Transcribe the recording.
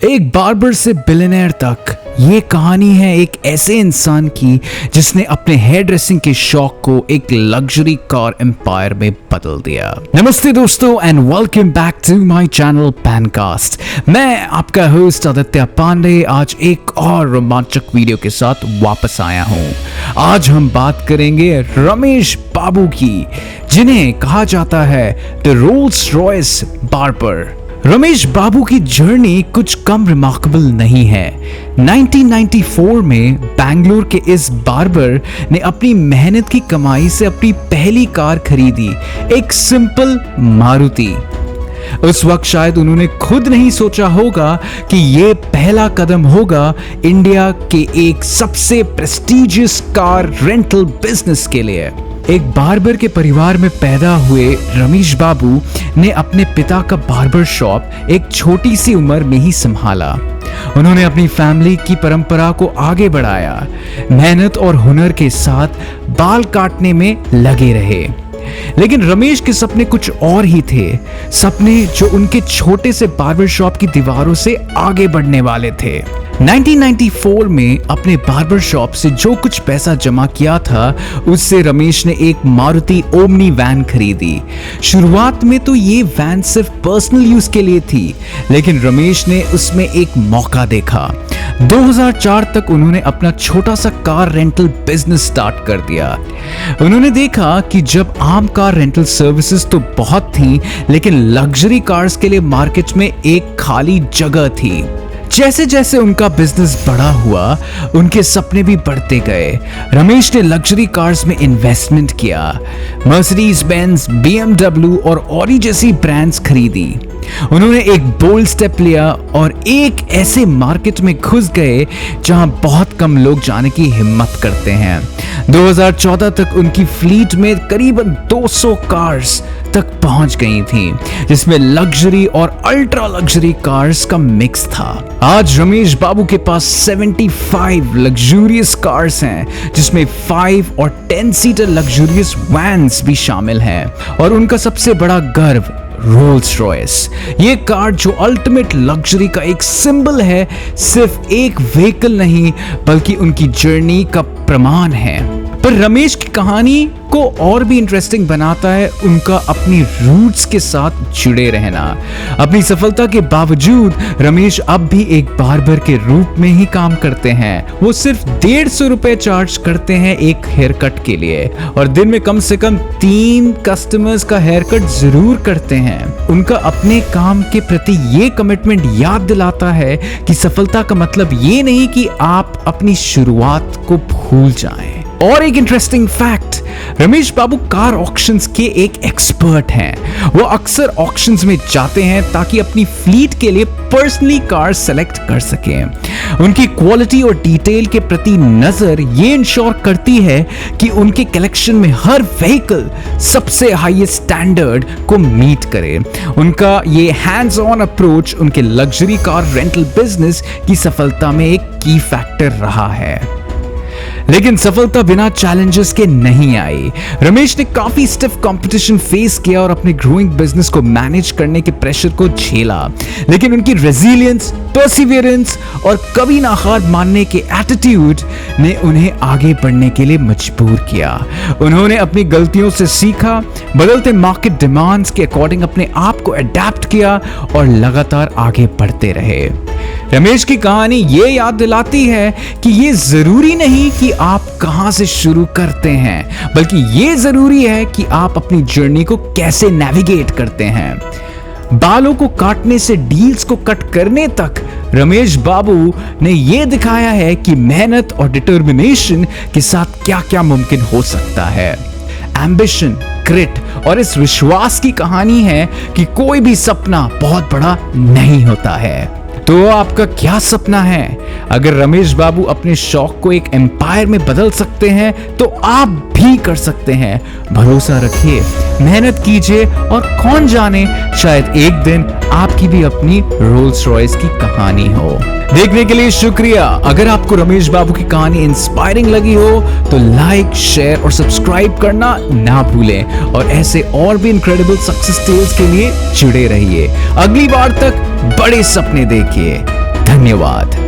एक बार्बर से बिलियनेयर तक, ये कहानी है एक ऐसे इंसान की जिसने अपने हेयर ड्रेसिंग के शौक को एक लग्जरी कार एम्पायर में बदल दिया। नमस्ते दोस्तों and welcome back to my channel Pancast. मैं आपका होस्ट आदित्य पांडे आज एक और रोमांचक वीडियो के साथ वापस आया हूं। आज हम बात करेंगे रमेश बाबू की, जिन्हें कहा जाता है the Rolls Royce barber. Ramesh Babu की जर्नी कुछ कम रिमार्केबल नहीं है। 1994 में बैंगलोर के इस बार्बर ने अपनी मेहनत की कमाई से अपनी पहली कार खरीदी, एक सिंपल मारुति। उस वक्त शायद उन्होंने खुद नहीं सोचा होगा कि ये पहला कदम होगा इंडिया के एक सबसे प्रेस्टिजियस कार रेंटल बिजनेस के लिए। एक बार्बर के परिवार में पैदा हुए रमेश बाबू ने अपने पिता का बार्बर शॉप एक छोटी सी उम्र में ही संभाला। उन्होंने अपनी फैमिली की परंपरा को आगे बढ़ाया, मेहनत और हुनर के साथ बाल काटने में लगे रहे। लेकिन रमेश के सपने कुछ और ही थे, सपने जो उनके छोटे से बार्बर शॉप की दीवारों से आगे बढ़ने वाले थे। 1994 में अपने बार्बर शॉप से जो कुछ पैसा जमा किया था उससे रमेश ने एक मारुति ओमनी वैन खरीदी। शुरुआत में तो ये वैन सिर्फ पर्सनल यूज के लिए थी, लेकिन रमेश ने उसमें एक मौका देखा। 2004 तक उन्होंने अपना छोटा सा कार रेंटल बिजनेस स्टार्ट कर दिया। उन्होंने देखा कि जब आम कार रेंटल सर्विसेज तो बहुत थी, लेकिन लग्जरी कार्स के लिए मार्केट में एक खाली जगह थी। जैसे जैसे उनका बिजनेस बड़ा हुआ, उनके सपने भी बढ़ते गए। रमेश ने लग्जरी कार्स में इन्वेस्टमेंट किया, मर्सिडीज बेंज, BMW और ऑडी जैसी ब्रांड्स खरीदी। उन्होंने एक बोल्ड स्टेप लिया और एक ऐसे मार्केट में घुस गए जहां बहुत कम लोग जाने की हिम्मत करते हैं। 2014 तक उनकी फ्लीट में करीबन 200 कार्स तक पहुंच गई थी, जिसमें लग्जरी और अल्ट्रा लग्जरी कार्स का मिक्स था। आज रमेश बाबू के पास 75 लग्जूरियस कार्स हैं, जिसमें 5 और 10 सीटर लग्जूरियस वैन्स भी शामिल हैं, और उनका सबसे बड़ा गर्व रोल्स रॉयस। ये कार जो अल्टीमेट लग्जरी का एक सिंबल है, सिर्फ एक व्हीकल नहीं बल्कि उनकी जर्नी का प्रमाण है। पर रमेश की कहानी को और भी इंटरेस्टिंग बनाता है उनका अपनी रूट्स के साथ जुड़े रहना। अपनी सफलता के बावजूद रमेश अब भी एक बार्बर के रूप में ही काम करते हैं। वो सिर्फ 150 रुपए चार्ज करते हैं एक हेयर कट के लिए, और दिन में कम से कम 3 कस्टमर्स का हेयर कट जरूर करते हैं। उनका अपने काम के प्रति ये कमिटमेंट याद दिलाता है कि सफलता का मतलब ये नहीं कि आप अपनी शुरुआत को भूल जाएं। और एक इंटरेस्टिंग फैक्ट, रमेश बाबू कार ऑक्शंस के एक एक्सपर्ट हैं। वो अक्सर ऑक्शंस में जाते हैं ताकि अपनी फ्लीट के लिए पर्सनली कार सेलेक्ट कर सकें। उनकी क्वालिटी और डिटेल के प्रति नजर ये इंश्योर करती है कि उनके कलेक्शन में हर व्हीकल सबसे हाईएस्ट स्टैंडर्ड को मीट करे। उनका ये हैंड्स ऑन अप्रोच उनके लग्जरी कार रेंटल बिजनेस की सफलता में एक की फैक्टर रहा है। लेकिन सफलता बिना चैलेंजेस के नहीं आई। रमेश ने काफी स्टिफ कंपटीशन फेस किया और अपने ग्रोइंग बिजनेस को मैनेज करने के प्रेशर को झेला, लेकिन उनकी रेजिलियंस, परसिवियरेंस और कभी ना हार मानने के एटीट्यूड ने उन्हें आगे बढ़ने के लिए मजबूर किया। उन्होंने अपनी गलतियों से सीखा, बदलते मार्केट डिमांड्स के अकॉर्डिंग अपने आप को अडेप्ट किया और लगातार आगे बढ़ते रहे। रमेश की कहानी ये याद दिलाती है कि ये जरूरी नहीं कि आप कहां से शुरू करते हैं, बल्कि ये जरूरी है कि आप अपनी जर्नी को कैसे नेविगेट करते हैं। बालों को काटने से डील्स को कट करने तक रमेश बाबू ने यह दिखाया है कि मेहनत और डिटर्मिनेशन के साथ क्या क्या मुमकिन हो सकता है। एम्बिशन, ग्रिट और इस विश्वास की कहानी है कि कोई भी सपना बहुत बड़ा नहीं होता है। तो आपका क्या सपना है? अगर रमेश बाबू अपने शौक को एक एम्पायर में बदल सकते हैं तो आप भी कर सकते हैं। भरोसा रखिए, मेहनत कीजिए और कौन जाने शायद एक दिन आपकी भी अपनी रोल्स रॉयस की कहानी हो। देखने के लिए शुक्रिया। अगर आपको रमेश बाबू की कहानी इंस्पायरिंग लगी हो तो लाइक, शेयर और सब्सक्राइब करना ना भूलें, और ऐसे और भी इनक्रेडिबल सक्सेस टेल्स के लिए जुड़े रहिए। अगली बार तक बड़े सपने देखिए। धन्यवाद।